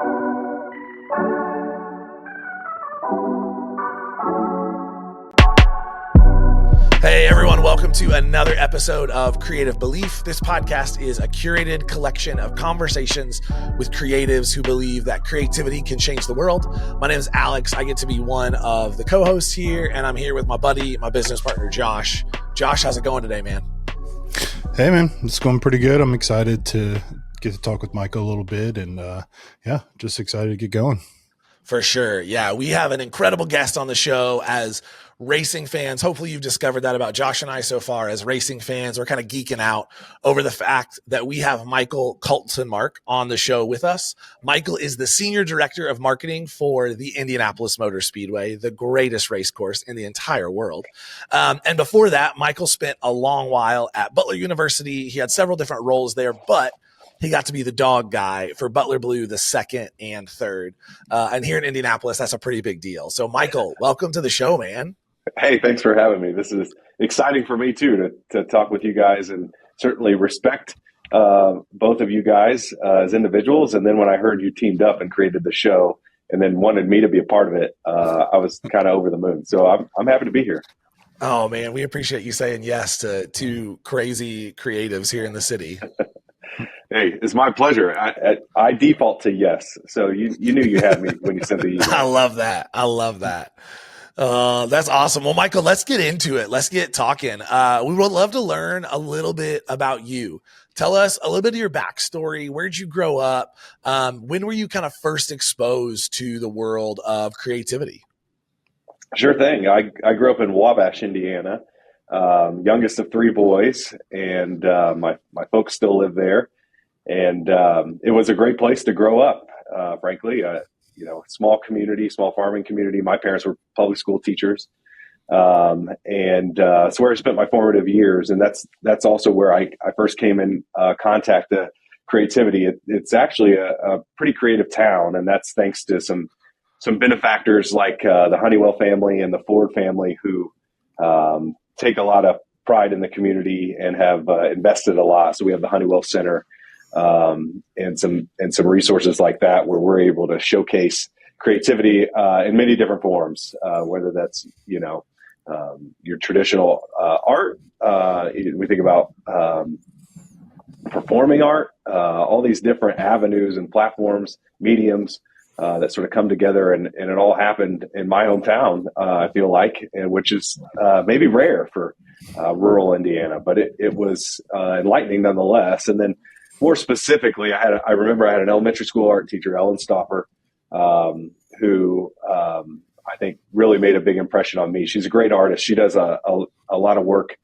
Hey everyone, welcome to another episode of Creative Belief. This podcast is a curated collection of conversations with creatives who believe that creativity can change the world. My name is Alex. I get to be one of the co-hosts here, and I'm here with my buddy, my business partner, Josh. Josh, how's it going today, man? Hey man, it's going pretty good. I'm excited to get to talk with Michael a little bit, and just excited to get going. For sure. Yeah, we have an incredible guest on the show as racing fans. Hopefully you've discovered that about Josh and I so far. As racing fans, we're kind of geeking out over the fact that we have Michael Kaltenmark on the show with us. Michael is the Senior Director of Marketing for the Indianapolis Motor Speedway, the greatest race course in the entire world. And before that, Michael spent a long while at Butler University. He had several different roles there, but he got to be the dog guy for Butler Blue, the second and third. And here in Indianapolis, that's a pretty big deal. So Michael, welcome to the show, man. Hey, thanks for having me. This is exciting for me too, to talk with you guys, and certainly respect both of you guys as individuals. And then when I heard you teamed up and created the show and then wanted me to be a part of it, I was kind of over the moon. So I'm happy to be here. Oh man, we appreciate you saying yes to two crazy creatives here in the city. Hey, it's my pleasure. I default to yes. So you knew you had me when you sent the email. I love that. That's awesome. Well, Michael, let's get into it. Let's get talking. We would love to learn a little bit about you. Tell us a little bit of your backstory. Where'd you grow up? When were you kind of first exposed to the world of creativity? Sure thing. I grew up in Wabash, Indiana, youngest of three boys, and my folks still live there. And it was a great place to grow up, frankly. Small community, small farming community. My parents were public school teachers. It's where I spent my formative years. And that's also where I first came in contact with creativity. It's actually a pretty creative town. And that's thanks to some benefactors like the Honeywell family and the Ford family who take a lot of pride in the community and have invested a lot. So we have the Honeywell Center, and some resources like that where we're able to showcase creativity in many different forms, whether that's your traditional art. We think about performing art, all these different avenues and platforms, mediums that sort of come together, and it all happened in my hometown. I feel like, which is maybe rare for rural Indiana, but it was enlightening nonetheless. And then, more specifically, I remember I had an elementary school art teacher, Ellen Stoffer, who I think really made a big impression on me. She's a great artist. She does a lot of work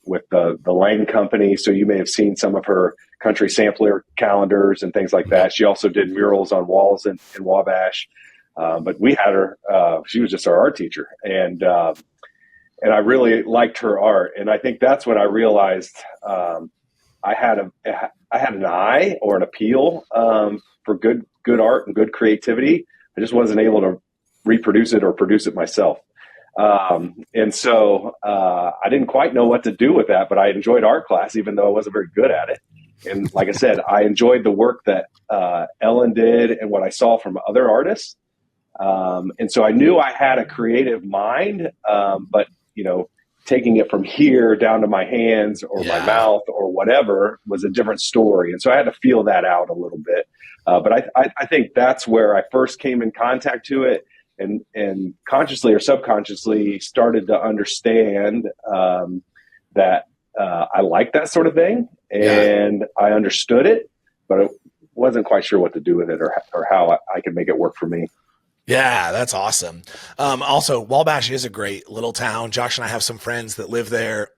with the Lang Company. So you may have seen some of her country sampler calendars and things like that. She also did murals on walls in Wabash. But we had her, she was just our art teacher. And I really liked her art. And I think that's when I realized I had an eye or an appeal for good art and good creativity. I just wasn't able to reproduce it or produce it myself. And so I didn't quite know what to do with that, but I enjoyed art class, even though I wasn't very good at it. And like I said, I enjoyed the work that Ellen did and what I saw from other artists. And so I knew I had a creative mind, but taking it from here down to my hands or my mouth or whatever was a different story. And so I had to feel that out a little bit. But I think that's where I first came in contact to it, and consciously or subconsciously started to understand that I like that sort of thing, and I understood it, but I wasn't quite sure what to do with it or how I could make it work for me. Yeah, that's awesome. Also, Wabash is a great little town. Josh and I have some friends that live there.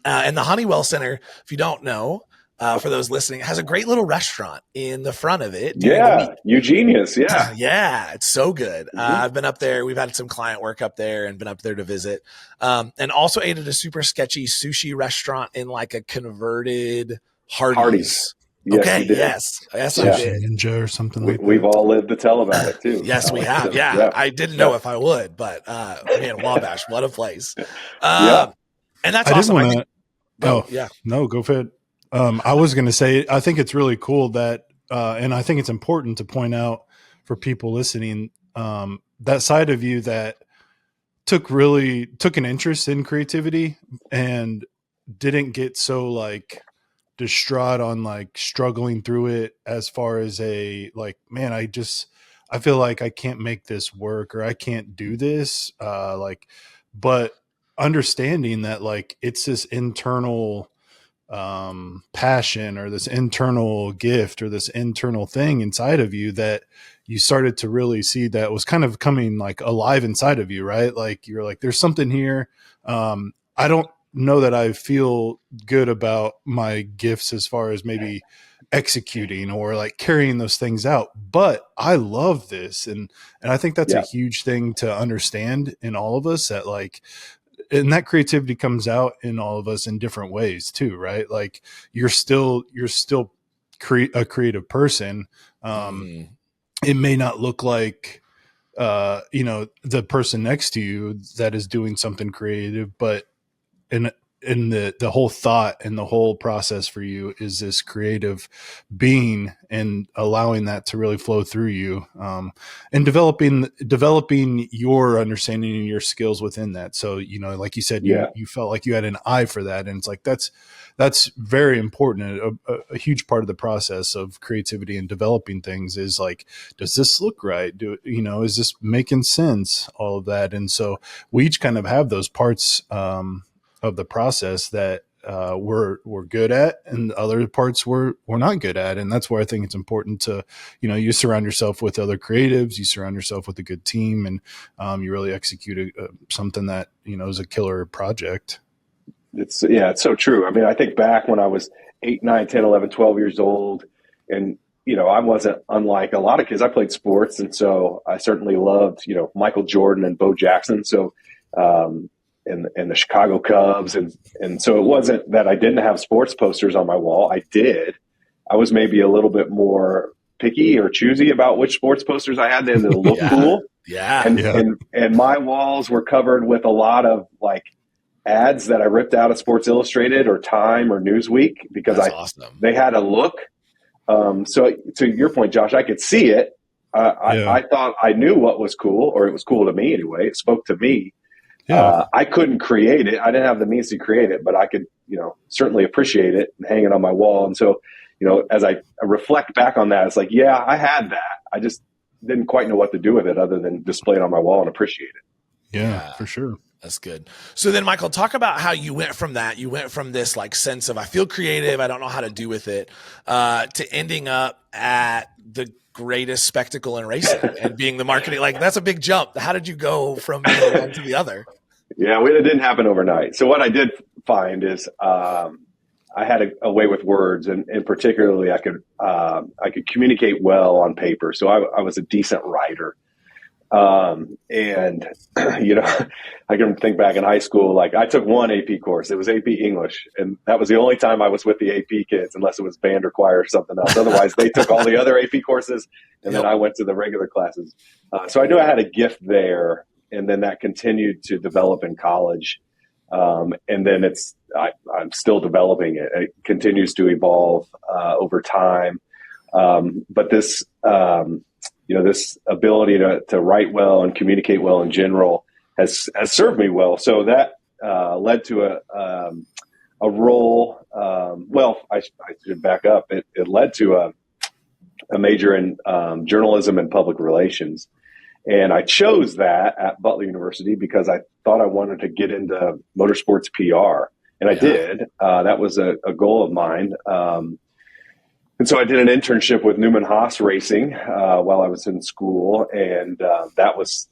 And the Honeywell Center, if you don't know, for those listening, has a great little restaurant in the front of it. Yeah, Eugenius. Yeah. Yeah, it's so good. I've been up there. We've had some client work up there and been up there to visit. And also ate at a super sketchy sushi restaurant in like a converted Hardee's. Yes, okay. you did. Yes, Yeah. I did. Ninja or something like that. We've all lived to tell about it too. Yes, we have. Yeah. I didn't know if I would, but man, Wabash, what a place. And that's awesome. No, go for it. I was going to say, I think it's really cool that and I think it's important to point out for people listening, that side of you that took an interest in creativity and didn't get so like distraught on like struggling through it as far as a like, man, I feel like I can't make this work or I can't do this. But understanding that like it's this internal passion or this internal gift or this internal thing inside of you that you started to really see that was kind of coming like alive inside of you, right? Like you're like, there's something here. I don't know that I feel good about my gifts as far as maybe executing or like carrying those things out, but I love this. And I think that's a huge thing to understand in all of us, that like, and that creativity comes out in all of us in different ways too, right? Like you're still a creative person. It may not look like, the person next to you that is doing something creative, but in the whole thought and the whole process for you is this creative being and allowing that to really flow through you, and developing your understanding and your skills within that. So, like you said, you felt like you had an eye for that. And it's like, that's very important. A huge part of the process of creativity and developing things is like, does this look right? Is this making sense? All of that. And so we each kind of have those parts, of the process that we're good at, and other parts we're not good at. And that's where I think it's important to, you surround yourself with other creatives, you surround yourself with a good team, and you really execute something that, is a killer project. It's so true. I mean, I think back when I was 8, 9, 10, 11, 12 years old, and, I wasn't unlike a lot of kids. I played sports. And so I certainly loved, Michael Jordan and Bo Jackson. So, and the Chicago Cubs. And so it wasn't that I didn't have sports posters on my wall. I did. I was maybe a little bit more picky or choosy about which sports posters I had that looked cool. Yeah. And my walls were covered with a lot of like ads that I ripped out of Sports Illustrated or Time or Newsweek because they had a look. So to your point, Josh, I could see it. I thought I knew what was cool, or it was cool to me anyway. It spoke to me. I couldn't create it. I didn't have the means to create it, but I could, certainly appreciate it and hang it on my wall. And so, as I reflect back on that, it's like, I had that. I just didn't quite know what to do with it other than display it on my wall and appreciate it. Yeah, for sure. That's good. So then, Michael, talk about how you went from that. You went from this like sense of, I feel creative, I don't know how to do with it, to ending up at the greatest spectacle in racing and being the marketing. Like, that's a big jump. How did you go from one to the other? Yeah, it didn't happen overnight. So what I did find is I had a way with words, and particularly I could communicate well on paper. So I was a decent writer. And, I can think back in high school, like I took one AP course. It was AP English. And that was the only time I was with the AP kids, unless it was band or choir or something else. Otherwise, they took all the other AP courses, and then I went to the regular classes. So I knew I had a gift there. And then that continued to develop in college. And then I'm still developing it. It continues to evolve over time. But this, this ability to write well and communicate well in general has served me well. So that led to a role. I should back up. It led to a major in journalism and public relations. And I chose that at Butler University because I thought I wanted to get into motorsports PR. And I did. That was a goal of mine. And so I did an internship with Newman Haas Racing while I was in school. And that was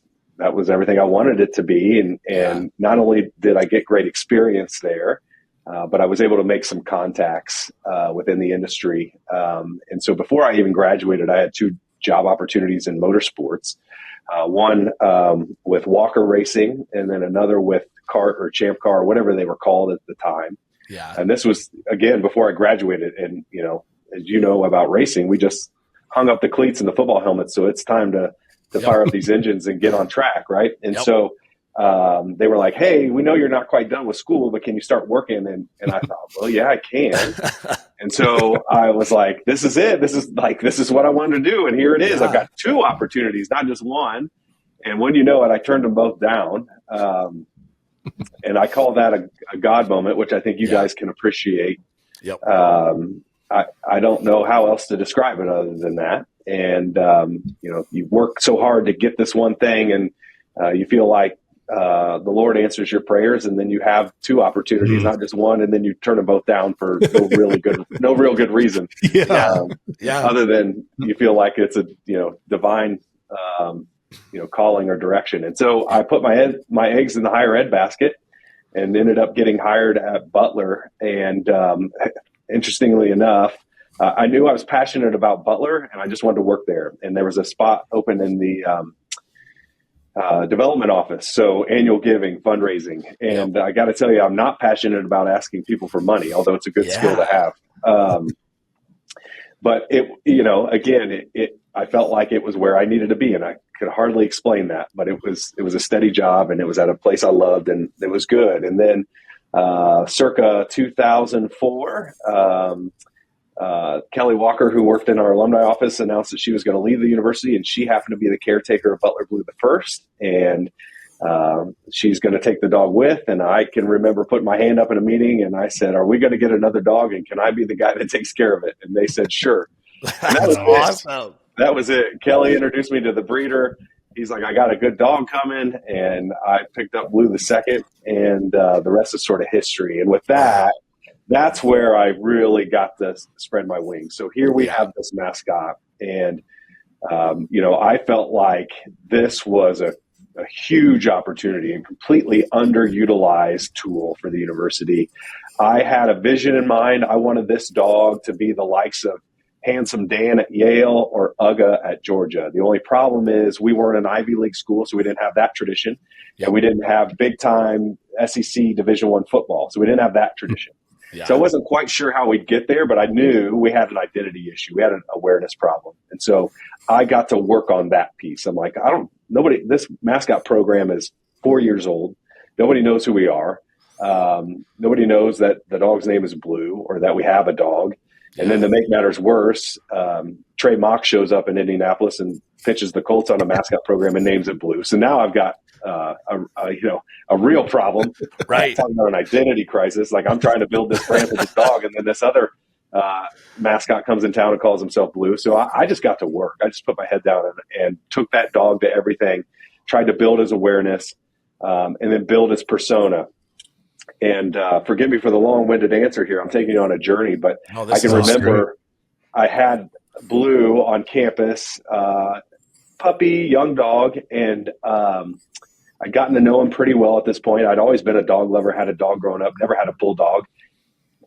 everything I wanted it to be. And not only did I get great experience there, but I was able to make some contacts within the industry. And so before I even graduated, I had 2 job opportunities in motorsports. One with Walker Racing, and then another with Kart or Champ Car, whatever they were called at the time. Yeah. And this was, again, before I graduated. And, as you know about racing, we just hung up the cleats and the football helmets. So it's time to fire up these engines and get on track, right? And so they were like, "Hey, we know you're not quite done with school, but can you start working?" And I thought, well, yeah, I can. And so I was like, this is it. This is what I wanted to do. And here it is. Yeah. I've got 2 opportunities, not just one. And when you know it, I turned them both down. And I call that a God moment, which I think you guys can appreciate. Yep. I don't know how else to describe it other than that. And, you work so hard to get this one thing, and you feel like the Lord answers your prayers, and then you have 2 opportunities, not just one, and then you turn them both down for no real good reason. Other than you feel like it's a divine calling or direction. And so I put my eggs in the higher ed basket and ended up getting hired at Butler. And interestingly enough, I knew I was passionate about Butler, and I just wanted to work there. And there was a spot open in the development office, so annual giving, fundraising. And I got to tell you, I'm not passionate about asking people for money, although it's a good skill to have. But I felt like it was where I needed to be, and I could hardly explain that. But it was a steady job, and it was at a place I loved, and it was good. And then, circa 2004, Kelly Walker, who worked in our alumni office, announced that she was going to leave the university, and she happened to be the caretaker of Butler Blue the First, and she's going to take the dog with. And I can remember putting my hand up in a meeting, and I said, "Are we going to get another dog, and can I be the guy that takes care of it?" And they said, "Sure." And that was awesome. That was it. Kelly introduced me to the breeder. He's like, "I got a good dog coming," and I picked up Blue the Second, and the rest is sort of history. And with that, that's where I really got to spread my wings. So here we have this mascot, and I felt like this was a huge opportunity and completely underutilized tool for the university. I had a vision in mind. I wanted this dog to be the likes of Handsome Dan at Yale or Uga at Georgia. The only problem is we weren't an Ivy League school, so we didn't have that tradition. And we didn't have big-time SEC Division I football, so we didn't have that tradition. So I wasn't quite sure how we'd get there, but I knew we had an identity issue. We had an awareness problem. And so I got to work on that piece. I'm like, this mascot program is 4 years old. Nobody knows who we are. Nobody knows that the dog's name is Blue or that we have a dog. And then to make matters worse, Trey Mock shows up in Indianapolis and pitches the Colts on a mascot program and names it Blue. So now I've got a real problem. Right. I'm talking about an identity crisis. Like, I'm trying to build this brand for this dog, and then this other mascot comes in town and calls himself Blue. So I just got to work. I just put my head down and took that dog to everything, tried to build his awareness, and then build his persona. And forgive me for the long-winded answer here. I'm taking you on a journey, but I can remember I had Blue on campus, puppy, young dog, and I'd gotten to know him pretty well at this point. I'd always been a dog lover, had a dog growing up, never had a bulldog.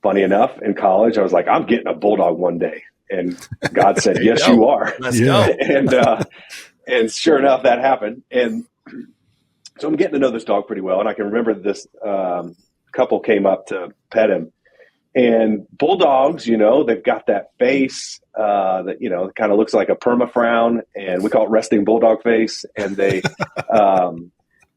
Funny enough, in college, I was like, I'm getting a bulldog one day. And God said, yes, you are. Let's go. And sure enough, that happened. And so I'm getting to know this dog pretty well. And I can remember this couple came up to pet him. And bulldogs, they've got that face that, kind of looks like a perma frown. And we call it resting bulldog face. And they,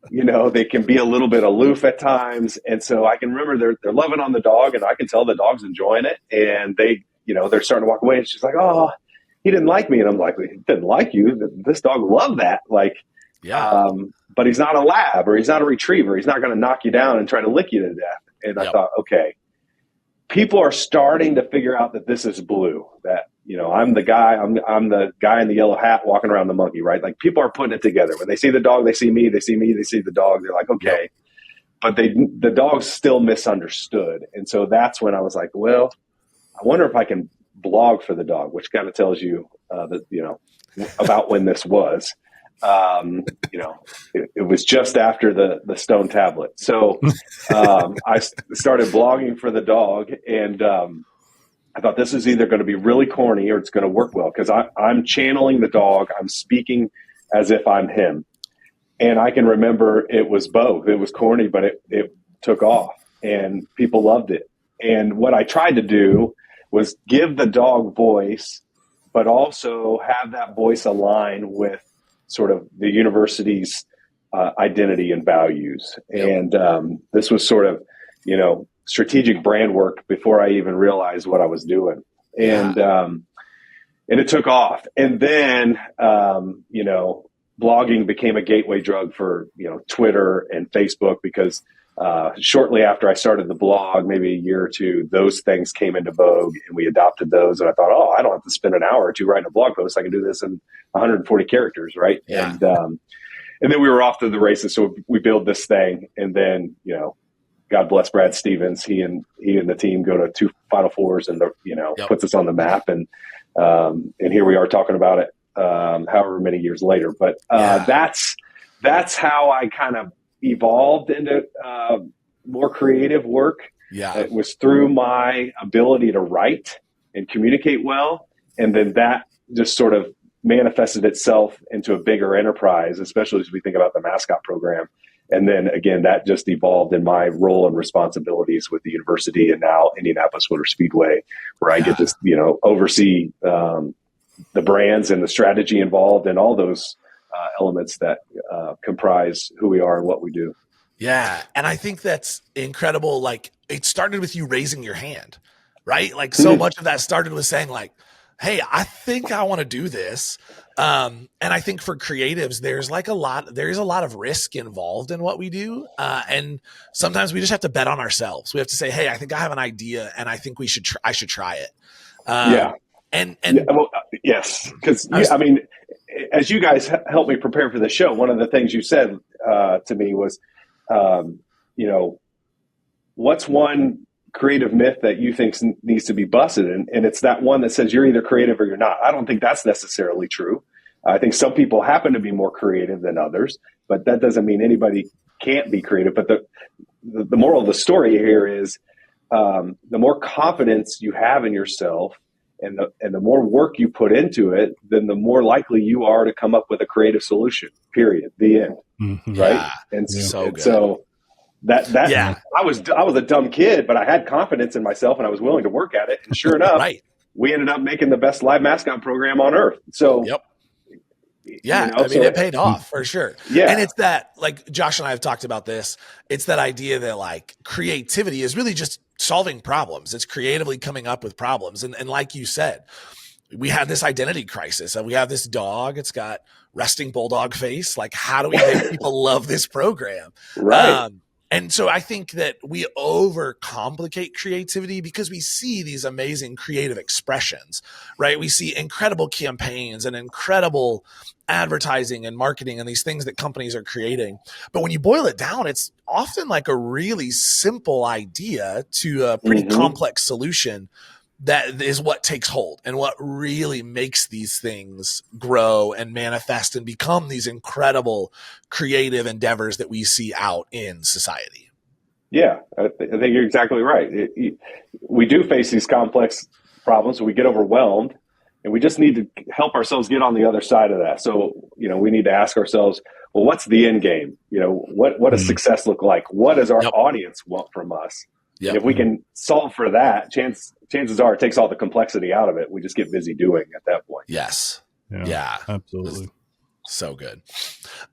they can be a little bit aloof at times. And so I can remember they're loving on the dog, and I can tell the dog's enjoying it. And they, they're starting to walk away. And she's like, "Oh, he didn't like me." And I'm like, "He didn't like you? This dog loved that." Like, but he's not a lab, or he's not a retriever. He's not going to knock you down and try to lick you to death. And I thought, okay, people are starting to figure out that this is Blue, that, I'm the guy, I'm the guy in the yellow hat walking around the monkey, right? Like, people are putting it together. When they see the dog, they see me, they see me, they see the dog. They're like, okay, but the dog's still misunderstood. And so that's when I was like, well, I wonder if I can blog for the dog, which kind of tells you about when this was. It was just after the stone tablet. So I started blogging for the dog, and I thought this is either going to be really corny or it's going to work well, because I'm channeling the dog. I'm speaking as if I'm him. And I can remember it was both. It was corny, but it took off, and people loved it. And what I tried to do was give the dog voice, but also have that voice align with sort of the university's identity and values. And this was sort of, strategic brand work before I even realized what I was doing. And it took off. And then, blogging became a gateway drug for, Twitter and Facebook, because shortly after I started the blog, maybe a year or two, those things came into vogue and we adopted those. And I thought, I don't have to spend an hour or two writing a blog post. I can do this in 140 characters. Right. Yeah. And then we were off to the races. So we build this thing, and then, God bless Brad Stevens. He and the team go to 2 Final Fours, and puts us on the map. And here we are talking about it, however many years later. But that's how I kind of evolved into more creative work. Yeah, it was through my ability to write and communicate well, and then that just sort of manifested itself into a bigger enterprise, especially as we think about the mascot program. And then again, that just evolved in my role and responsibilities with the university, and now Indianapolis Motor Speedway, where I get to, oversee the brands and the strategy involved, and all those elements that comprise who we are and what we do. Yeah. And I think that's incredible. Like, it started with you raising your hand, right? Like, so much of that started with saying, like, hey, I think I want to do this. And I think for creatives, there's a lot of risk involved in what we do. And sometimes we just have to bet on ourselves. We have to say, hey, I think I have an idea, and I think I should try it. Yes. Because as you guys helped me prepare for the show, one of the things you said to me was, what's one creative myth that you think needs to be busted? And it's that one that says you're either creative or you're not. I don't think that's necessarily true. I think some people happen to be more creative than others, but that doesn't mean anybody can't be creative. But the moral of the story here is, the more confidence you have in yourself, and the more work you put into it, then the more likely you are to come up with a creative solution, period. The end. Mm-hmm. Right. Yeah. And so I was a dumb kid, but I had confidence in myself, and I was willing to work at it. And sure enough, we ended up making the best live mascot program on earth. So, it paid off for sure. Yeah. And it's that, like, Josh and I have talked about this. It's that idea that, like, creativity is really just solving problems. It's creatively coming up with problems. And like you said, we had this identity crisis, and we have this dog. It's got resting bulldog face. Like, how do we make people love this program? Right. And so I think that we overcomplicate creativity because we see these amazing creative expressions, right? We see incredible campaigns and incredible advertising and marketing and these things that companies are creating. But when you boil it down, it's often like a really simple idea to a pretty complex solution that is what takes hold and what really makes these things grow and manifest and become these incredible creative endeavors that we see out in society. Yeah, I think you're exactly right. We do face these complex problems. We get overwhelmed, and we just need to help ourselves get on the other side of that. So, we need to ask ourselves, well, what's the end game? What does success look like? What does our audience want from us? Yep. And if we can solve for that, chances are it takes all the complexity out of it. We just get busy doing at that point. Yes. Yeah. Absolutely. So good.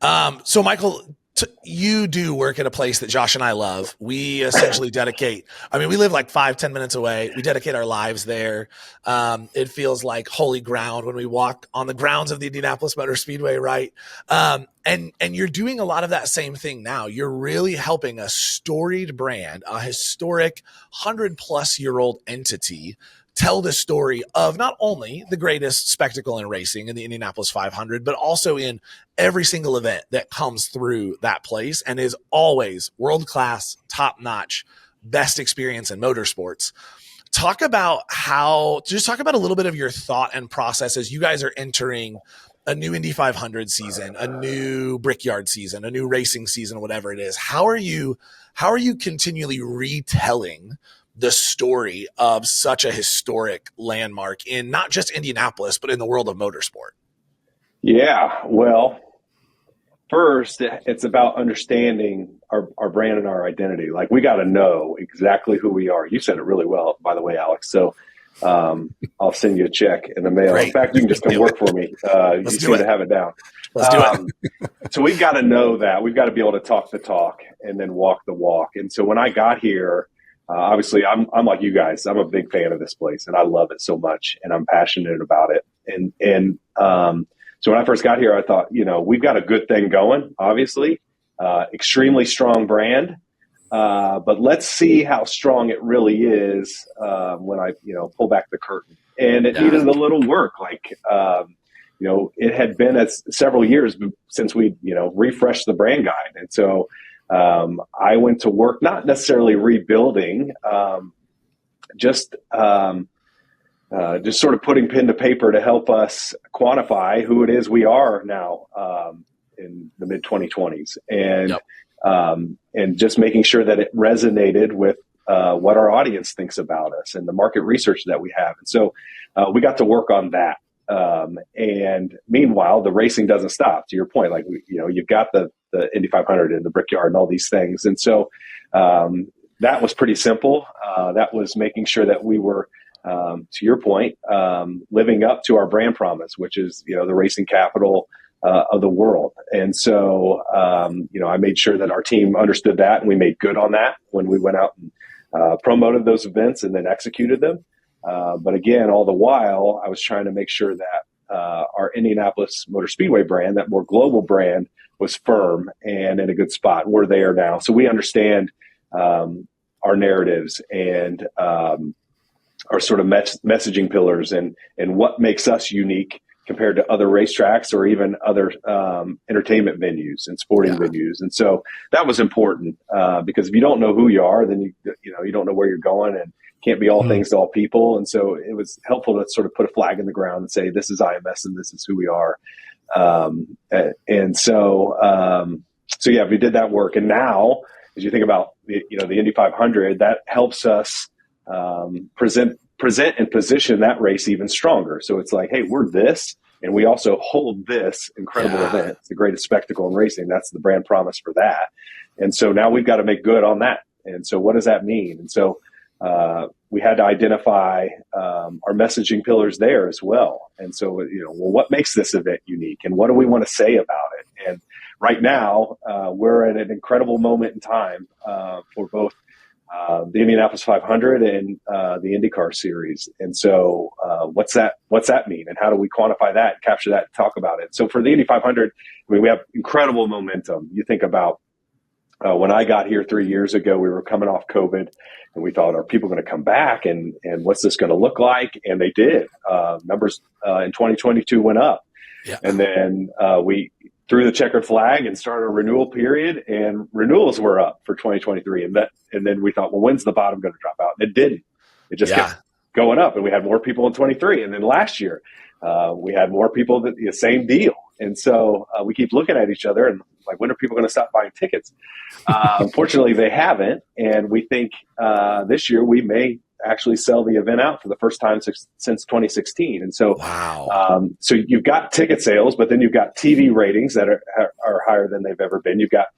So Michael, you do work at a place that Josh and I love. We essentially dedicate, we live like 5-10 minutes away. We dedicate our lives there. It feels like holy ground when we walk on the grounds of the Indianapolis Motor Speedway, right? And you're doing a lot of that same thing now. You're really helping a storied brand, a historic 100-plus-year-old entity, tell the story of not only the greatest spectacle in racing in the Indianapolis 500, but also in every single event that comes through that place and is always world-class, top-notch, best experience in motorsports. Talk about a little bit of your thought and process as you guys are entering a new Indy 500 season, a new Brickyard season, a new racing season, whatever it is. How are you continually retelling the story of such a historic landmark in not just Indianapolis, but in the world of motorsport? Yeah, well, first, it's about understanding our brand and our identity. Like, we got to know exactly who we are. You said it really well, by the way, Alex. So I'll send you a check in the mail. Great. In fact, you can just come work for me. You seem to have it down. Let's do it. So we've got to know that. We've got to be able to talk the talk and then walk the walk. And so when I got here, obviously I'm like you guys. I'm a big fan of this place, and I love it so much, and I'm passionate about it. So when I first got here, I thought, we've got a good thing going, obviously, extremely strong brand. But let's see how strong it really is when I, pull back the curtain. And it needed a little work. It had been several years since we, refreshed the brand guide. And so I went to work, not necessarily rebuilding, just sort of putting pen to paper to help us quantify who it is we are now in the mid 2020s. And just making sure that it resonated with what our audience thinks about us and the market research that we have. And so we got to work on that. And meanwhile, the racing doesn't stop. To your point, you've got the Indy 500 and the Brickyard and all these things. And so that was pretty simple. That was making sure that we were, to your point, living up to our brand promise, which is, the racing capital of the world. And so, I made sure that our team understood that, and we made good on that when we went out and promoted those events and then executed them. But again, all the while, I was trying to make sure that our Indianapolis Motor Speedway brand, that more global brand, was firm and in a good spot. We're there now. So we understand our narratives and our sort of messaging pillars and what makes us unique compared to other racetracks or even other entertainment venues and sporting venues. And so that was important because if you don't know who you are, then you don't know where you're going and can't be all things to all people. And so it was helpful to sort of put a flag in the ground and say, this is IMS and this is who we are. So we did that work. And now, as you think about the Indy 500, that helps us present and position that race even stronger. So it's like, hey, we're this, and we also hold this incredible event. It's the greatest spectacle in racing. That's the brand promise for that. And so now we've got to make good on that. And so what does that mean? And so we had to identify our messaging pillars there as well. And so, what makes this event unique, and what do we want to say about it? And right now, we're at an incredible moment in time for both the Indianapolis 500 and the IndyCar series. And so what's that mean? And how do we quantify that, capture that, talk about it? So for the Indy 500, we have incredible momentum. You think about when I got here 3 years ago, we were coming off COVID, and we thought, are people going to come back? And what's this going to look like? And they did. Numbers in 2022 went up. Yeah. And then we threw the checkered flag and started a renewal period, and renewals were up for 2023. And then we thought, well, when's the bottom going to drop out? And it didn't. It just kept going up, and we had more people in 23. And then last year, we had more people the same deal. And so we keep looking at each other and like, when are people going to stop buying tickets? Unfortunately, they haven't. And we think this year we may actually sell the event out for the first time since 2016. And so, so you've got ticket sales, but then you've got TV ratings that are higher than they've ever been. You've got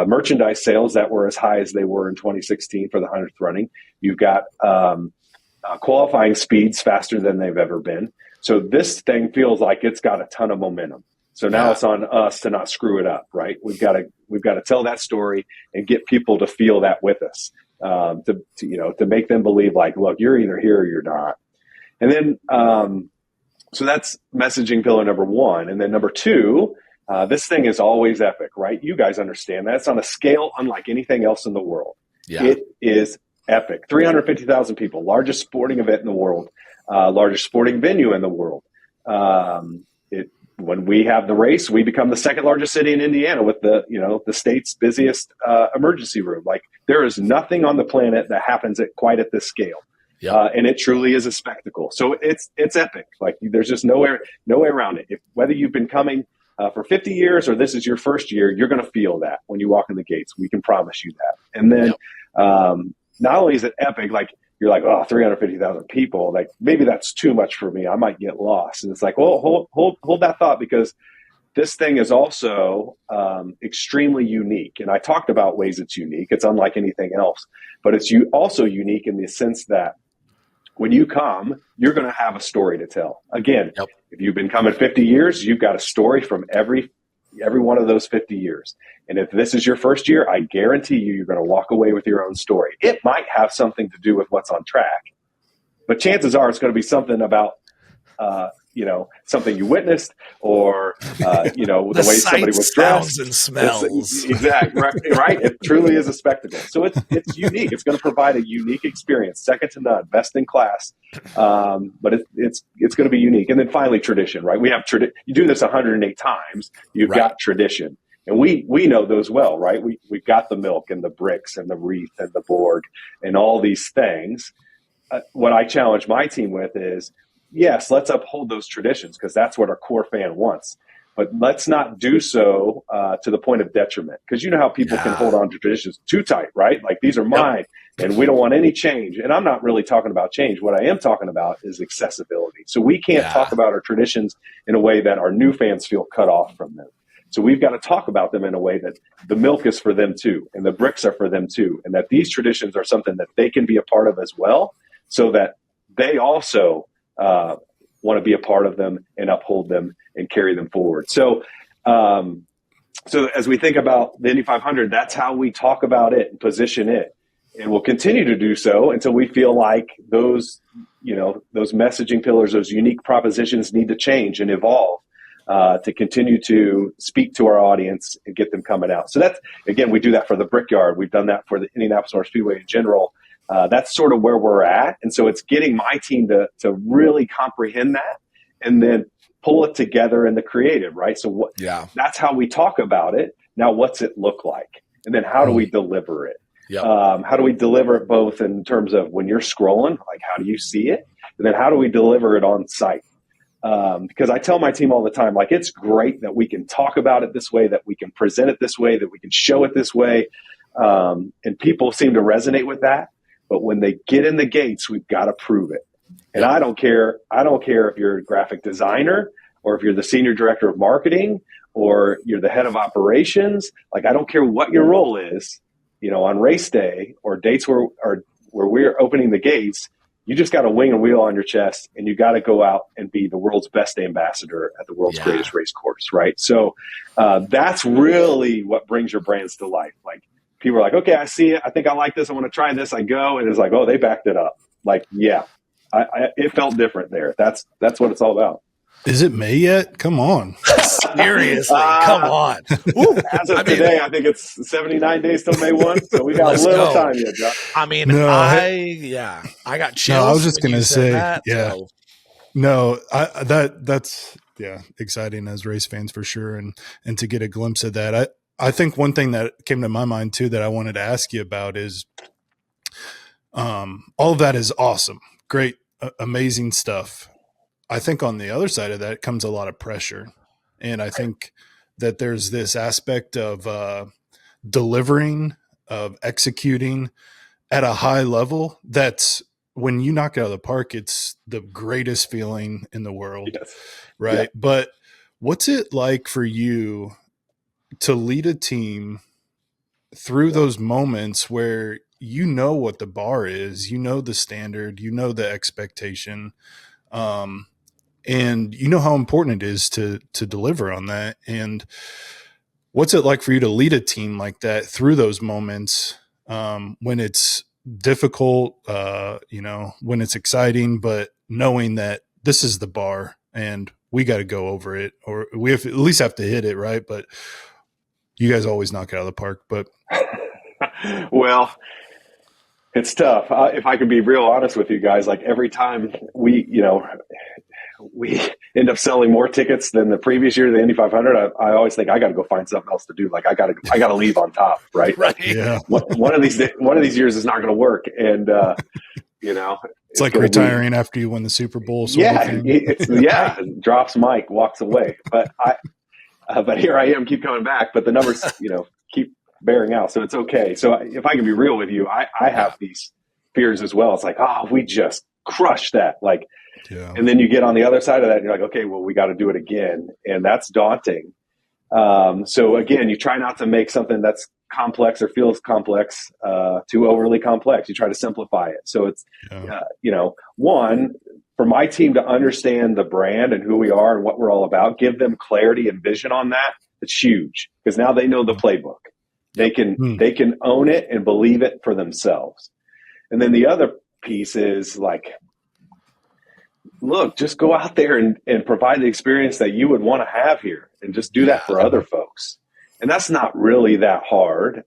merchandise sales that were as high as they were in 2016 for the 100th running. You've got qualifying speeds faster than they've ever been. So this thing feels like it's got a ton of momentum. So now it's on us to not screw it up, right? We've got to tell that story and get people to feel that with us, to make them believe like, look, you're either here or you're not. And then, so that's messaging pillar number one. And then number two, this thing is always epic, right? You guys understand that. It's on a scale unlike anything else in the world. Yeah. It is epic. 350,000 people, largest sporting event in the world, largest sporting venue in the world. When we have the race, we become the second largest city in Indiana with the state's busiest emergency room. Like, there is nothing on the planet that happens quite at this scale. Yep. And it truly is a spectacle. So it's epic. Like, there's just no way around it. Whether you've been coming for 50 years or this is your first year, you're going to feel that when you walk in the gates. We can promise you that. And then not only is it epic, like, you're like, oh, 350,000 people. Like, maybe that's too much for me. I might get lost. And it's like, well, hold that thought, because this thing is also extremely unique. And I talked about ways it's unique. It's unlike anything else. But it's also unique in the sense that when you come, you're going to have a story to tell. Again, if you've been coming 50 years, you've got a story from every every one of those 50 years. And if this is your first year, I guarantee you're going to walk away with your own story. It might have something to do with what's on track, but chances are it's going to be something about, something you witnessed, or, the way somebody was dressed. Sounds and smells. Exactly. Right. It truly is a spectacle. So it's unique. It's going to provide a unique experience, second to none, best in class. But it's going to be unique. And then finally, tradition, right? We have you do this 108 times. You've got tradition. And we know those well, right? We've got the milk and the bricks and the wreath and the board and all these things. What I challenge my team with is, yes, let's uphold those traditions because that's what our core fan wants. But let's not do so to the point of detriment, because you know how people can hold on to traditions too tight, right? Like, these are mine and we don't want any change. And I'm not really talking about change. What I am talking about is accessibility. So we can't talk about our traditions in a way that our new fans feel cut off from them. So we've got to talk about them in a way that the milk is for them too, and the bricks are for them too, and that these traditions are something that they can be a part of as well, so that they also want to be a part of them and uphold them and carry them forward. So, so as we think about the Indy 500, that's how we talk about it and position it. And we'll continue to do so until we feel like those messaging pillars, those unique propositions need to change and evolve to continue to speak to our audience and get them coming out. So that's, again, we do that for the Brickyard. We've done that for the Indianapolis Motor Speedway in general. That's sort of where we're at. And so it's getting my team to really comprehend that and then pull it together in the creative, right? So that's how we talk about it. Now, what's it look like? And then how do we deliver it? How do we deliver it both in terms of when you're scrolling, like, how do you see it? And then how do we deliver it on site? Because I tell my team all the time, like, it's great that we can talk about it this way, that we can present it this way, that we can show it this way. And people seem to resonate with that. But when they get in the gates, we've got to prove it. And I don't care if you're a graphic designer or if you're the senior director of marketing or you're the head of operations. Like, I don't care what your role is, on race day or dates where we're opening the gates. You just got a wing and wheel on your chest, and you got to go out and be the world's best ambassador at the world's greatest race course, right? So that's really what brings your brands to life. Like, people are like, okay, I see it. I think I like this. I want to try this. I go, and it's like, oh, they backed it up. Like, it felt different there. That's what it's all about. Is it May yet? Come on. Seriously, come on. Ooh, as of today, I think it's 79 days till May 1, so we got a little time yet, Josh. I mean, I got chills. No, I was just going to say, so. No, that's exciting as race fans for sure, and to get a glimpse of that. I think one thing that came to my mind too that I wanted to ask you about is all of that is awesome, great, amazing stuff. I think on the other side of that comes a lot of pressure. And I think that there's this aspect of delivering, of executing at a high level. That's when you knock it out of the park, it's the greatest feeling in the world. Yes. Right. Yeah. But what's it like for you to lead a team through those moments where you know what the bar is, you know the standard, you know the expectation, and you know how important it is to deliver on that? And what's it like for you to lead a team like that through those moments when it's difficult, when it's exciting, but knowing that this is the bar and we got to go over it, or we at least have to hit it, right? But you guys always knock it out of the park. But well, it's tough. If I could be real honest with you guys, like, every time we end up selling more tickets than the previous year, the Indy 500, I always think I got to go find something else to do. Like, I got to leave on top, right? Right. Yeah. One of these years is not going to work, and it's like retiring after you win the Super Bowl. Drops mic, walks away. But but here I am, keep coming back. But the numbers, keep bearing out, so it's okay. So if I can be real with you, I have these fears as well. It's like, oh, we just crushed that, like. Yeah. And then you get on the other side of that and you're like, okay, well, we got to do it again. And that's daunting. So again, you try not to make something that's complex or feels complex, too overly complex. You try to simplify it. So it's, one, for my team to understand the brand and who we are and what we're all about, give them clarity and vision on that. It's huge because now they know the playbook. They can own it and believe it for themselves. And then the other piece is like, look, just go out there and provide the experience that you would want to have here, and just do that for other folks. And that's not really that hard.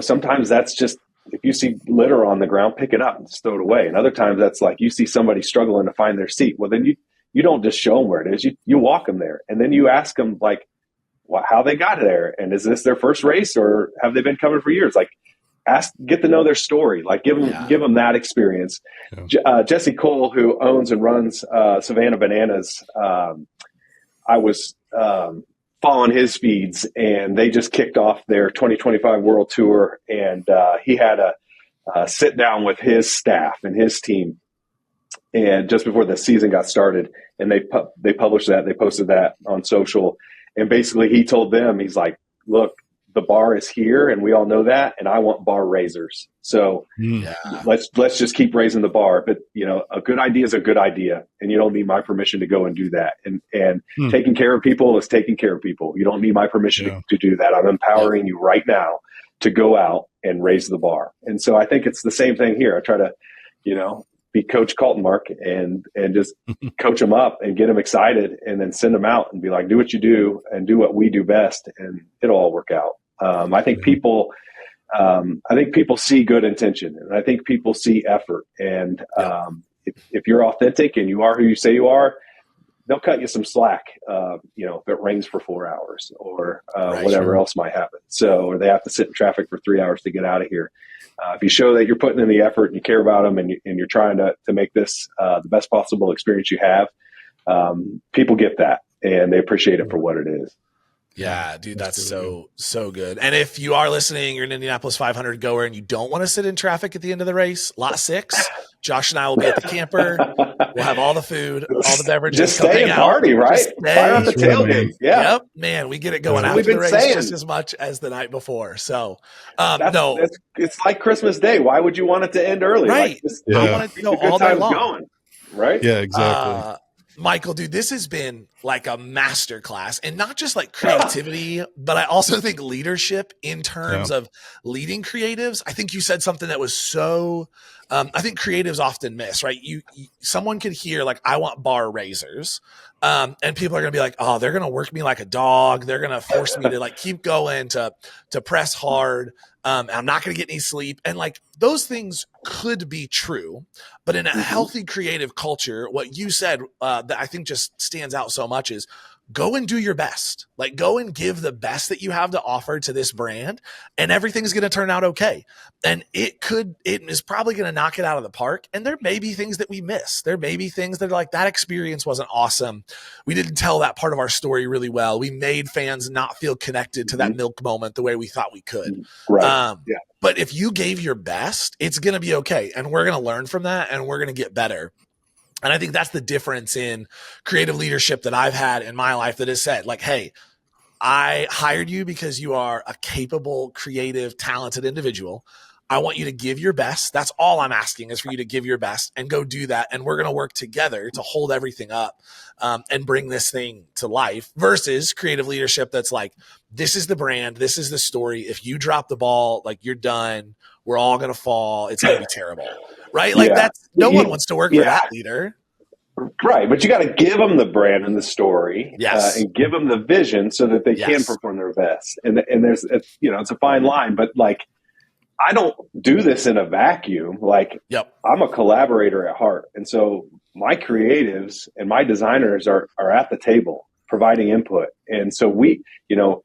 Sometimes that's just, if you see litter on the ground, pick it up and just throw it away. And other times that's like, you see somebody struggling to find their seat. Well, then you don't just show them where it is. You walk them there, and then you ask them like, how they got there, and is this their first race, or have they been coming for years? Like, get to know their story. Like, give them that experience. Yeah. Jesse Cole, who owns and runs Savannah Bananas, I was following his feeds, and they just kicked off their 2025 World Tour, and he had a sit down with his staff and his team, and just before the season got started, and they published that, they posted that on social, and basically he told them, he's like, look, the bar is here, and we all know that, and I want bar raisers. So let's just keep raising the bar. But a good idea is a good idea, and you don't need my permission to go and do that. And taking care of people is taking care of people. You don't need my permission to do that. I'm empowering you right now to go out and raise the bar. And so I think it's the same thing here. I try to, be Coach Kaltenmark and just coach them up and get them excited, and then send them out and be like, do what you do and do what we do best, and it'll all work out. I think people see good intention, and I think people see effort. And if you're authentic and you are who you say you are, they'll cut you some slack, if it rains for 4 hours or whatever else might happen. So, or they have to sit in traffic for 3 hours to get out of here. If you show that you're putting in the effort and you care about them, and you're trying to make this the best possible experience you have, people get that, and they appreciate it for what it is. Yeah, dude, that's so good. And if you are listening, you're an Indianapolis 500 goer, and you don't want to sit in traffic at the end of the race, lot 6, Josh and I will be at the camper. We'll have all the food, all the beverages. Just stay and party, right? Fire up the tailgate. Yeah. Yep, man, we get it going after the race just as much as the night before. So, it's like Christmas Day. Why would you want it to end early? Right. I want it to go all day long. Going, right? Yeah, exactly. Michael, dude, this has been like a masterclass, and not just like creativity, but I also think leadership in terms of leading creatives. I think you said something that was so, I think creatives often miss, right? Someone could hear like, I want bar raisers. And people are going to be like, oh, they're going to work me like a dog. They're going to force me to like keep going to press hard. I'm not going to get any sleep. And like those things could be true, but in a healthy creative culture, what you said that I think just stands out so much is go and do your best. Like go and give the best that you have to offer to this brand, and everything's going to turn out okay. And it is probably going to knock it out of the park. And there may be things that we miss. There may be things that are like, that experience wasn't awesome. We didn't tell that part of our story really well. We made fans not feel connected to that milk moment the way we thought we could. Right. But if you gave your best, it's going to be okay. And we're going to learn from that, and we're going to get better. And I think that's the difference in creative leadership that I've had in my life, that has said like, hey, I hired you because you are a capable, creative, talented individual. I want you to give your best. That's all I'm asking, is for you to give your best and go do that. And we're going to work together to hold everything up and bring this thing to life, versus creative leadership that's like, this is the brand. This is the story. If you drop the ball, like you're done. We're all going to fall. It's going to be terrible. Right? Like no one wants to work for that leader. Right. But you got to give them the brand and the story, and give them the vision so that they can perform their best. And there's, it's a fine line, but like, I don't do this in a vacuum. Like I'm a collaborator at heart. And so my creatives and my designers are at the table providing input. And so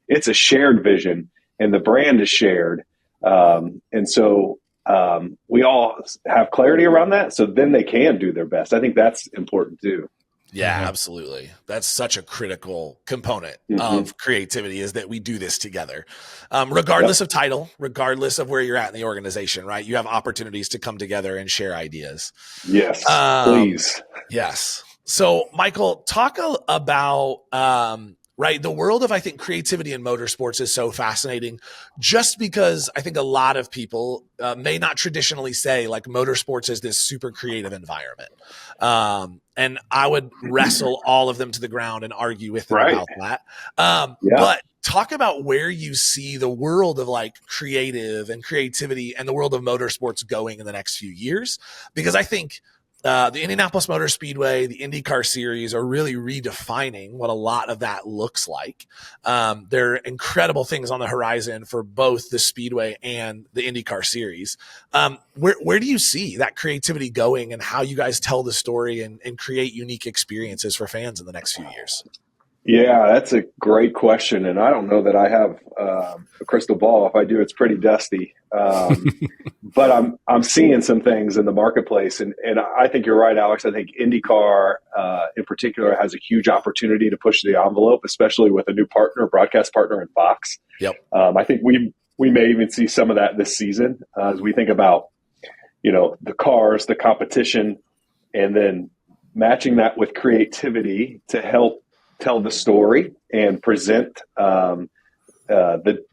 it's a shared vision, and the brand is shared. And so we all have clarity around that, so then they can do their best. I think that's important too. Yeah, absolutely. That's such a critical component of creativity, is that we do this together, regardless of title, regardless of where you're at in the organization, right? You have opportunities to come together and share ideas. Yes, please. Yes. So Michael, talk about right? The world of, I think, creativity in motorsports is so fascinating just because I think a lot of people may not traditionally say like motorsports is this super creative environment. And I would wrestle all of them to the ground and argue with them about that. But talk about where you see the world of like creative and creativity and the world of motorsports going in the next few years, because I think the Indianapolis Motor Speedway, the IndyCar series are really redefining what a lot of that looks like. There are incredible things on the horizon for both the Speedway and the IndyCar series. Where do you see that creativity going and how you guys tell the story and create unique experiences for fans in the next few years? Yeah, that's a great question. And I don't know that I have a crystal ball. If I do, it's pretty dusty. But I'm seeing some things in the marketplace. And I think you're right, Alex. I think IndyCar in particular has a huge opportunity to push the envelope, especially with a new partner, broadcast partner in Fox. Yep. I think we may even see some of that this season as we think about, the cars, the competition, and then matching that with creativity to help tell the story and present the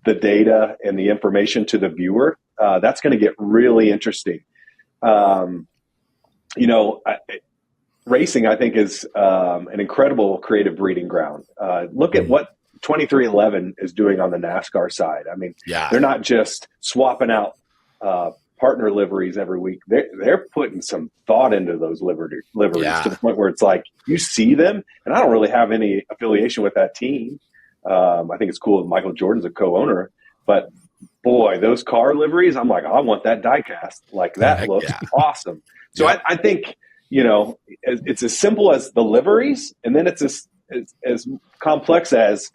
data and the information to the viewer. That's going to get really interesting. Racing, I think, is an incredible creative breeding ground. Look at what 2311 is doing on the NASCAR side. I mean, they're not just swapping out partner liveries every week. They're putting some thought into those liveries to the point where it's like you see them, and I don't really have any affiliation with that team. I think it's cool that Michael Jordan's a co-owner, but boy, those car liveries, I'm like, I want that diecast. Like that looks awesome. So I think, it's as simple as the liveries, and then it's as complex as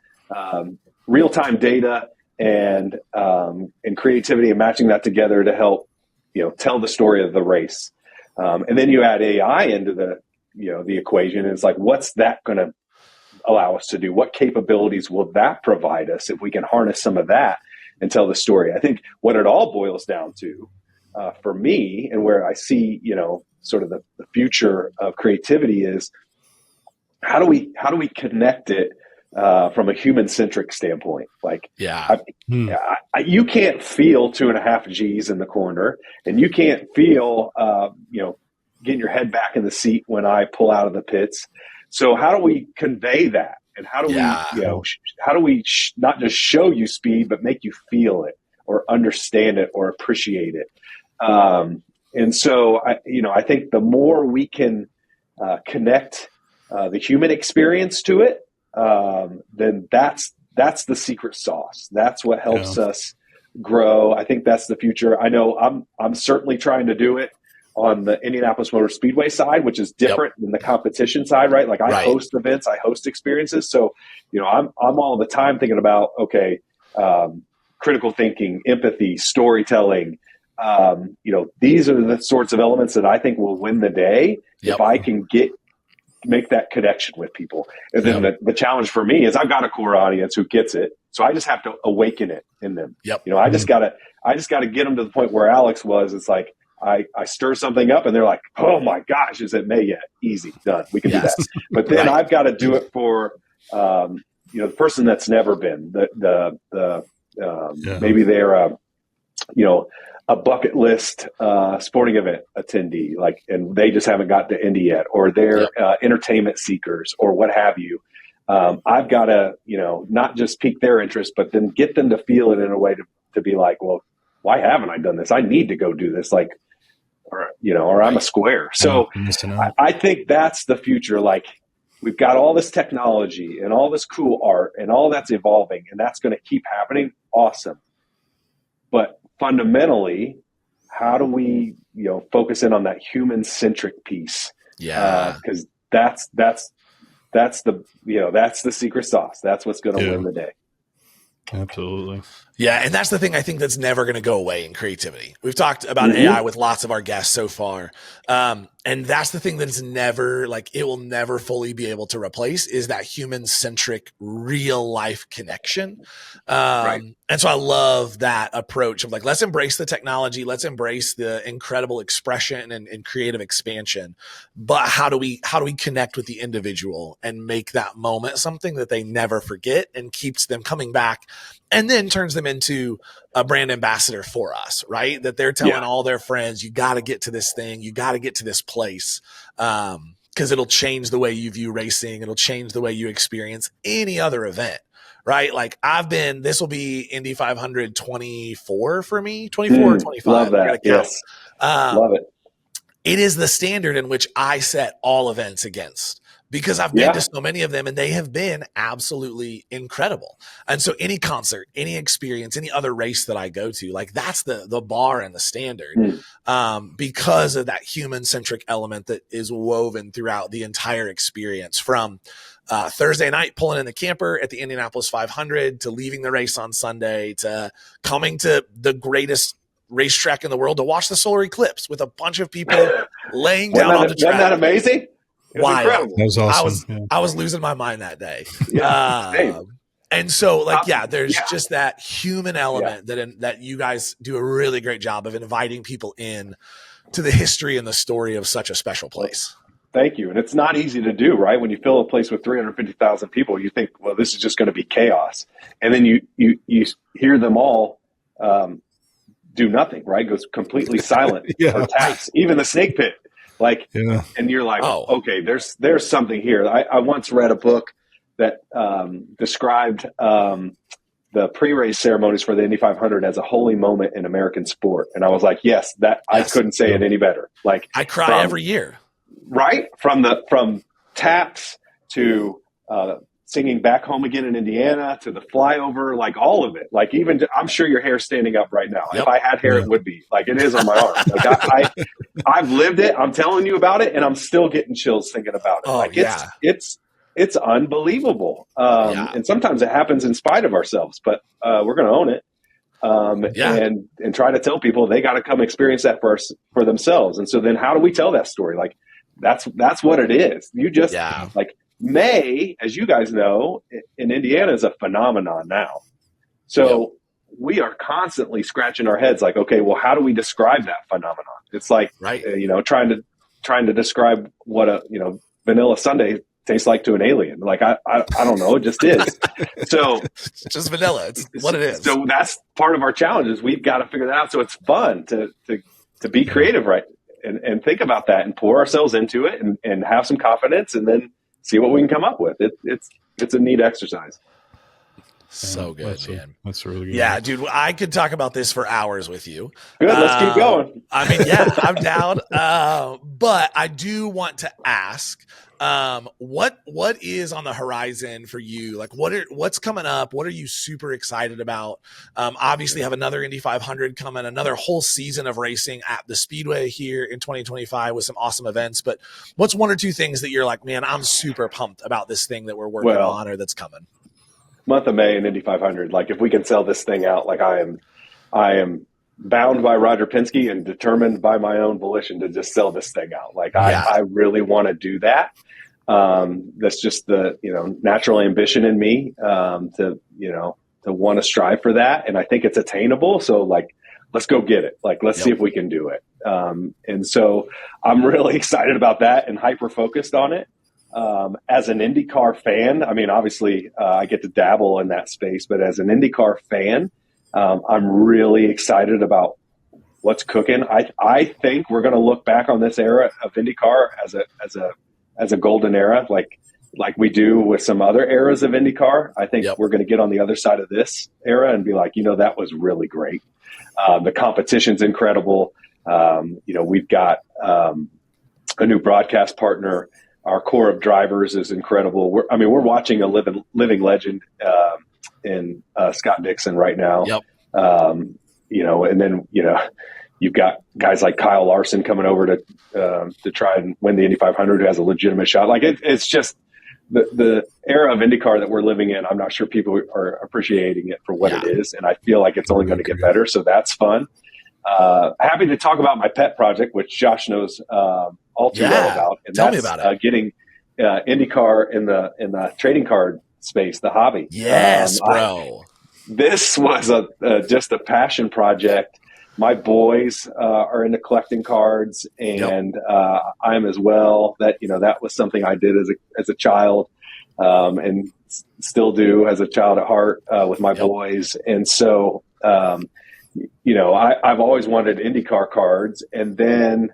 real-time data and creativity and matching that together to help, tell the story of the race. And then you add AI into the equation. And it's like, what's that going to allow us to do? What capabilities will that provide us if we can harness some of that and tell the story? I think what it all boils down to for me, and where I see, sort of the future of creativity is how do we connect it from a human-centric standpoint? Like, you can't feel 2.5 G's in the corner, and you can't feel, getting your head back in the seat when I pull out of the pits. So how do we convey that? And how do we not just show you speed, but make you feel it or understand it or appreciate it? And so, I think the more we can connect the human experience to it, then that's the secret sauce. That's what helps us grow. I think that's the future. I know I'm certainly trying to do it on the Indianapolis Motor Speedway side, which is different than the competition side, right? Like I host events, I host experiences. So, I'm all the time thinking about, critical thinking, empathy, storytelling. These are the sorts of elements that I think will win the day if I can make that connection with people. And then the challenge for me is I've got a core audience who gets it. So I just have to awaken it in them. I just gotta get them to the point where Alex was. It's like, I stir something up and they're like, oh my gosh, is it May yet? Easy, done. We can do that. But then I've got to do it for, the person that's never been maybe they're, a bucket list sporting event attendee, and they just haven't got to Indy yet, or they're entertainment seekers or what have you. I've got to, not just pique their interest, but then get them to feel it in a way to be like, well, why haven't I done this? I need to go do this. Or I'm a square. So I think that's the future. Like, we've got all this technology and all this cool art and all that's evolving, and that's going to keep happening. Awesome. But fundamentally, how do we, focus in on that human-centric piece? Because that's the secret sauce. That's what's going to win the day. Absolutely. Yeah, and that's the thing I think that's never going to go away in creativity. We've talked about AI with lots of our guests so far. And that's the thing that's never, like, it will never fully be able to replace, is that human-centric, real-life connection. Right. And so I love that approach of, like, let's embrace the technology, let's embrace the incredible expression and creative expansion. But how do we connect with the individual and make that moment something that they never forget and keeps them coming back, and then turns them into a brand ambassador for us, right? That they're telling all their friends, you got to get to this thing. You got to get to this place. Cause it'll change the way you view racing. It'll change the way you experience any other event, right? Like this will be Indy 500 24 for me, 24 or 25. Love that. Yes. Love it. It is the standard in which I set all events against, because I've been to so many of them and they have been absolutely incredible. And so any concert, any experience, any other race that I go to, like, that's the bar and the standard, because of that human centric element that is woven throughout the entire experience, from Thursday night pulling in the camper at the Indianapolis 500 to leaving the race on Sunday to coming to the greatest racetrack in the world to watch the solar eclipse with a bunch of people laying down on the track. Wasn't that amazing? Wild. That was awesome. I was losing my mind that day. Yeah, and so, like, there's just that human element that you guys do a really great job of inviting people in to the history and the story of such a special place. Thank you. And it's not easy to do, right? When you fill a place with 350,000 people, you think, well, this is just going to be chaos. And then you hear them all do nothing, right? Goes completely silent for tasks, even the snake pit. Like, and you're like, okay, there's something here. I once read a book that described the pre-race ceremonies for the Indy 500 as a holy moment in American sport. And I was like, I couldn't say it any better. Like, I cry every year. Right? From taps to singing Back Home Again in Indiana to the flyover, like all of it. Like, even I'm sure your hair's standing up right now. If I had hair, it would be like it is on my arm. Like I've lived it. I'm telling you about it, and I'm still getting chills thinking about it. It's unbelievable. And sometimes it happens in spite of ourselves, but we're going to own it. And try to tell people they got to come experience that for themselves. And so then how do we tell that story? Like, that's what it is. You just like, May, as you guys know, in Indiana is a phenomenon now. So we are constantly scratching our heads like, okay, well, how do we describe that phenomenon? It's like, trying to describe what a, vanilla sundae tastes like to an alien. Like, I don't know. It just is. So it's just vanilla. It's what it is. So that's part of our challenge, is we've got to figure that out. So it's fun to be creative, right? And think about that and pour ourselves into it and have some confidence, and then see what we can come up with. It's a neat exercise. So good, man. That's really good. Yeah, dude, I could talk about this for hours with you. Good, let's keep going. I mean, I'm down. But I do want to ask, what is on the horizon for you? Like, what's coming up? What are you super excited about? Obviously have another Indy 500 coming, another whole season of racing at the Speedway here in 2025 with some awesome events. But what's one or two things that you're like, man, I'm super pumped about this thing that we're working on or that's coming? Month of May in Indy 500. Like, if we can sell this thing out, like, I am bound by Roger Penske and determined by my own volition to just sell this thing out. Like, I really want to do that. That's just the, natural ambition in me, to want to strive for that. And I think it's attainable. So, like, let's go get it. Like, let's see if we can do it. And so I'm really excited about that and hyper-focused on it. As an IndyCar fan, I mean, obviously I get to dabble in that space, but as an IndyCar fan, I'm really excited about what's cooking. I think we're going to look back on this era of IndyCar as a golden era, like we do with some other eras of IndyCar. I think we're going to get on the other side of this era and be like, that was really great. The competition's incredible. We've got a new broadcast partner. Our core of drivers is incredible. We're watching a living legend in Scott Dixon right now. And then you've got guys like Kyle Larson coming over to try and win the Indy 500, who has a legitimate shot. Like, it's just the era of IndyCar that we're living in, I'm not sure people are appreciating it for what it is. And I feel like it's only going to get better. So that's fun. Happy to talk about my pet project, which Josh knows all too well about. And Tell me about it. Getting IndyCar in the trading card space, the hobby. Yes, bro. This was just a passion project. My boys are into collecting cards, and I am as well. That was something I did as a child, and still do as a child at heart with my boys. And so, I've always wanted IndyCar cards, and then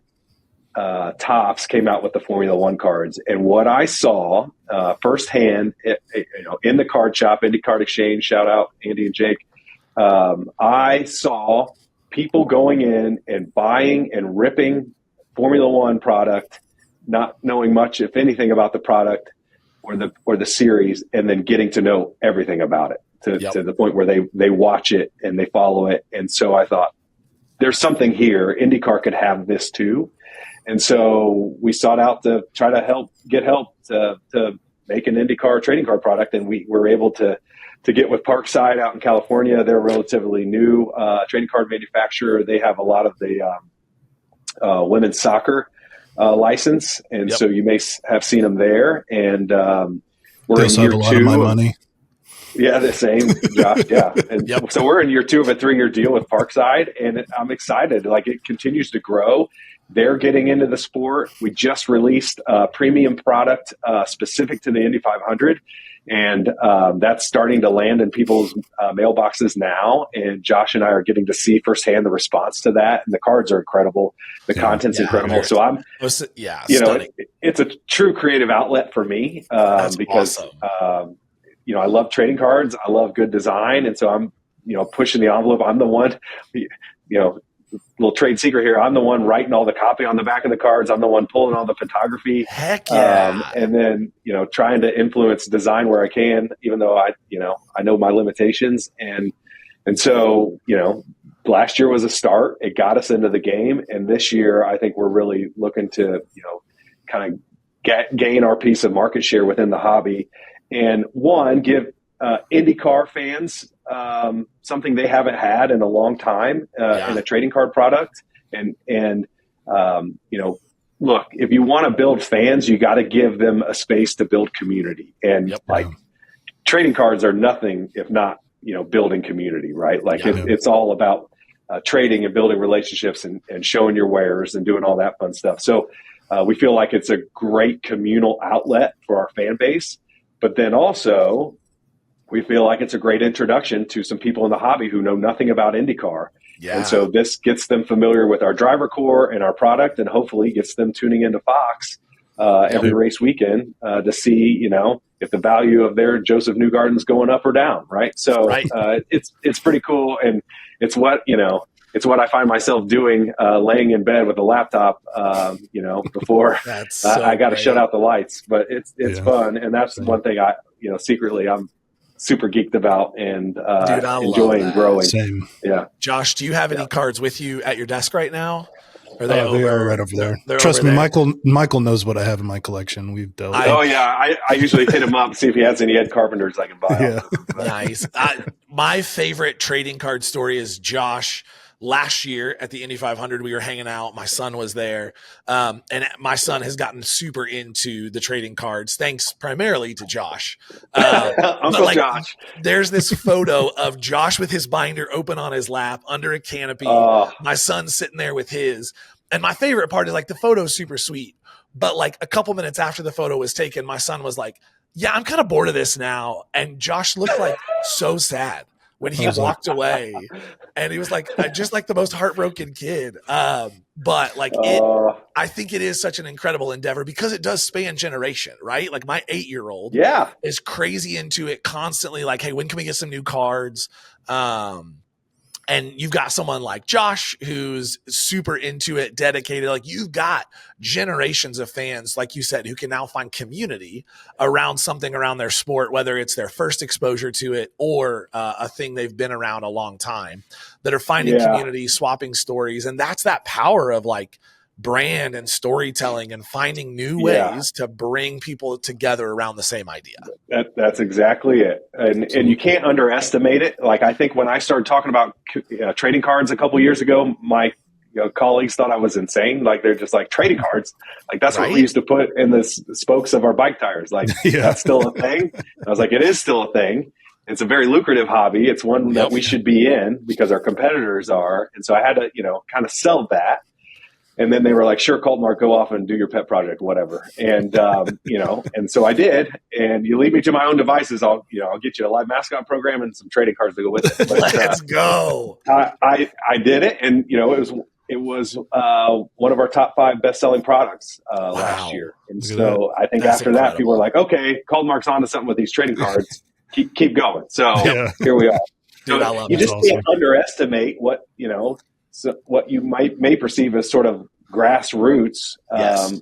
Topps came out with the Formula One cards. And what I saw firsthand, in the card shop, Indy Card Exchange, shout out Andy and Jake. I saw people going in and buying and ripping Formula One product, not knowing much, if anything, about the product or the series, and then getting to know everything about it to the point where they watch it and they follow it. And so I thought, there's something here. IndyCar could have this too. And so we sought out to try to get help to make an IndyCar trading card product, and we were able to get with Parkside out in California. They're a relatively new trading card manufacturer. They have a lot of the women's soccer license, and so you may have seen them there. And we're in year 2. Lot of my money. Yeah, the same, Josh. Yeah. And so we're in year 2 of a 3-year deal with Parkside, and I'm excited. Like, it continues to grow. They're getting into the sport. We just released a premium product specific to the Indy 500. And that's starting to land in people's mailboxes now. And Josh and I are getting to see firsthand the response to that. And the cards are incredible. The content's incredible. So it's a true creative outlet for me because, awesome. I love trading cards. I love good design. And so I'm, pushing the envelope. I'm the one, little trade secret here. I'm the one writing all the copy on the back of the cards. I'm the one pulling all the photography. Heck yeah. And then, trying to influence design where I can, even though I know my limitations. And so, last year was a start. It got us into the game. And this year, I think we're really looking to, kind of gain our piece of market share within the hobby, and give IndyCar fans something they haven't had in a long time in a trading card product. And look, if you want to build fans, you got to give them a space to build community. And trading cards are nothing if not, building community, right? Like it's all about trading and building relationships and showing your wares and doing all that fun stuff. So we feel like it's a great communal outlet for our fan base, but then also we feel like it's a great introduction to some people in the hobby who know nothing about IndyCar. Yeah. And so this gets them familiar with our driver core and our product, and hopefully gets them tuning into Fox every race weekend to see, if the value of their Joseph Newgarden's going up or down. Right. So it's pretty cool. And it's what I find myself doing, laying in bed with a laptop, before I got to shut out the lights, but it's fun. And that's one thing secretly I'm super geeked about and enjoying growing. Same. Yeah. Josh, do you have any cards with you at your desk right now? Are they are right over there. Trust me, Michael knows what I have in my collection. We've dealt. I usually hit him up and see if he has any Ed Carpenters I can buy. Yeah. Nice. My favorite trading card story is Josh. Last year at the Indy 500, we were hanging out. My son was there. And my son has gotten super into the trading cards, thanks primarily to Josh. Uncle Josh. There's this photo of Josh with his binder open on his lap under a canopy. My son's sitting there with his. And my favorite part is the photo's super sweet. But a couple minutes after the photo was taken, my son was like, yeah, I'm kind of bored of this now. And Josh looked so sad when he walked away, and he was just the most heartbroken kid. But I think it is such an incredible endeavor because it does span generation, right? My 8-year-old is crazy into it constantly. Hey, when can we get some new cards? And you've got someone like Josh who's super into it, dedicated. You've got generations of fans, like you said, who can now find community around something around their sport, whether it's their first exposure to it or a thing they've been around a long time, that are finding community, swapping stories. And that's that power of brand and storytelling and finding new Yeah. ways to bring people together around the same idea. That's exactly it. And you can't underestimate it. Like, I think when I started talking about trading cards a couple years ago, my colleagues thought I was insane. Like, they're just like, trading cards? Like, that's what we used to put in the spokes of our bike tires. Like, that's still a thing? And I was like, it is still a thing. It's a very lucrative hobby. It's one that we should be in because our competitors are. And so I had to, kind of sell that. And then they were like, sure, Kaltenmark, go off and do your pet project, whatever. And, and so I did. And you leave me to my own devices, I'll get you a live mascot program and some trading cards to go with it. But, let's go. I did it. And, it was one of our top 5 best-selling products last year. And so I think after that, people were like, okay, Kaltenmark's onto something with these trading cards. keep going. So here we are. Dude, so I love you just awesome. can't underestimate what, so what you may perceive as sort of grassroots,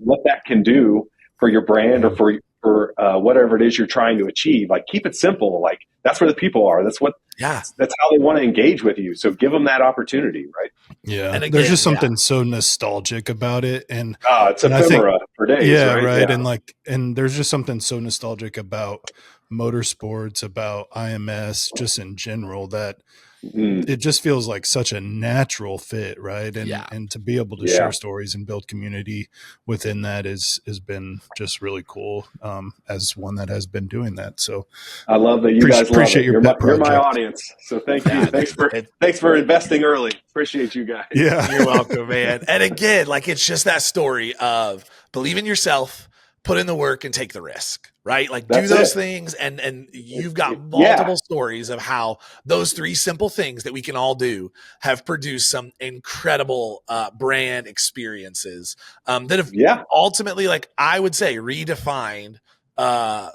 what that can do for your brand or for whatever it is you're trying to achieve. Like, keep it simple. Like, that's where the people are. That's how they want to engage with you. So give them that opportunity, right? Yeah. And again, there's just something so nostalgic about it. And it's ephemera for days. Yeah. Right. Yeah. And there's just something so nostalgic about motorsports, about IMS, just in general, that it just feels like such a natural fit, right? And to be able to share stories and build community within that has been just really cool, as one that has been doing that. So I love that you guys appreciate love it. You're my audience, so thank you. Thanks for investing early. Appreciate you guys. Yeah, you're welcome, man. And again, like, it's just that story of believe in yourself, put in the work, and take the risk. Right? Like, do those things. And you've got multiple stories of how those 3 simple things that we can all do have produced some incredible brand experiences that have ultimately, like, I would say, redefined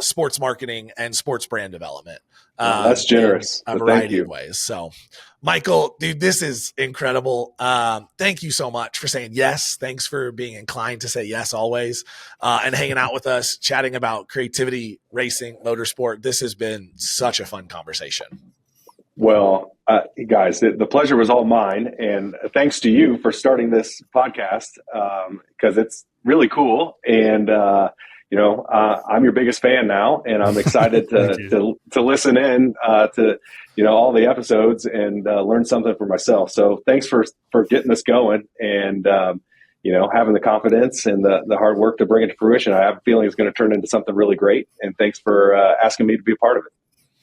sports marketing and sports brand development. That's generous. In a variety of ways. So, Michael, dude, this is incredible. Thank you so much for saying yes. Thanks for being inclined to say yes always, and hanging out with us, chatting about creativity, racing, motorsport. This has been such a fun conversation. Well, guys, the pleasure was all mine. And thanks to you for starting this podcast, because it's really cool. And, I'm your biggest fan now, and I'm excited to listen in to all the episodes and learn something for myself. So thanks for getting this going and having the confidence and the hard work to bring it to fruition. I have a feeling it's going to turn into something really great. And thanks for asking me to be a part of it.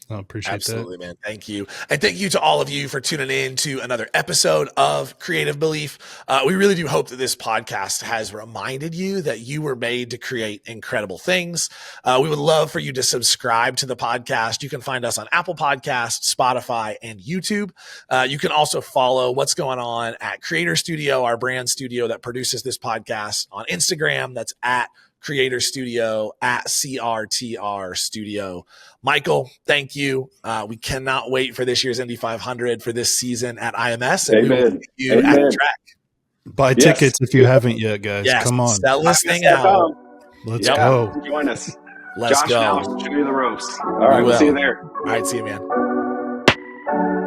I appreciate Absolutely, man. Thank you. And thank you to all of you for tuning in to another episode of Creative Belief. We really do hope that this podcast has reminded you that you were made to create incredible things. We would love for you to subscribe to the podcast. You can find us on Apple Podcasts, Spotify, and YouTube. You can also follow what's going on at Creator Studio, our brand studio that produces this podcast, on Instagram. That's at Creator Studio, at CRTR Studio. Michael, thank you. We cannot wait for this year's Indy 500 for this season at IMS. And Amen. we will see you at the track. Buy tickets if you haven't yet, guys. Yes, come on. sell this thing out. Let's go. Join us. Let's Josh go. Now, show you the ropes. All right, we'll see you there. All right, see you, man.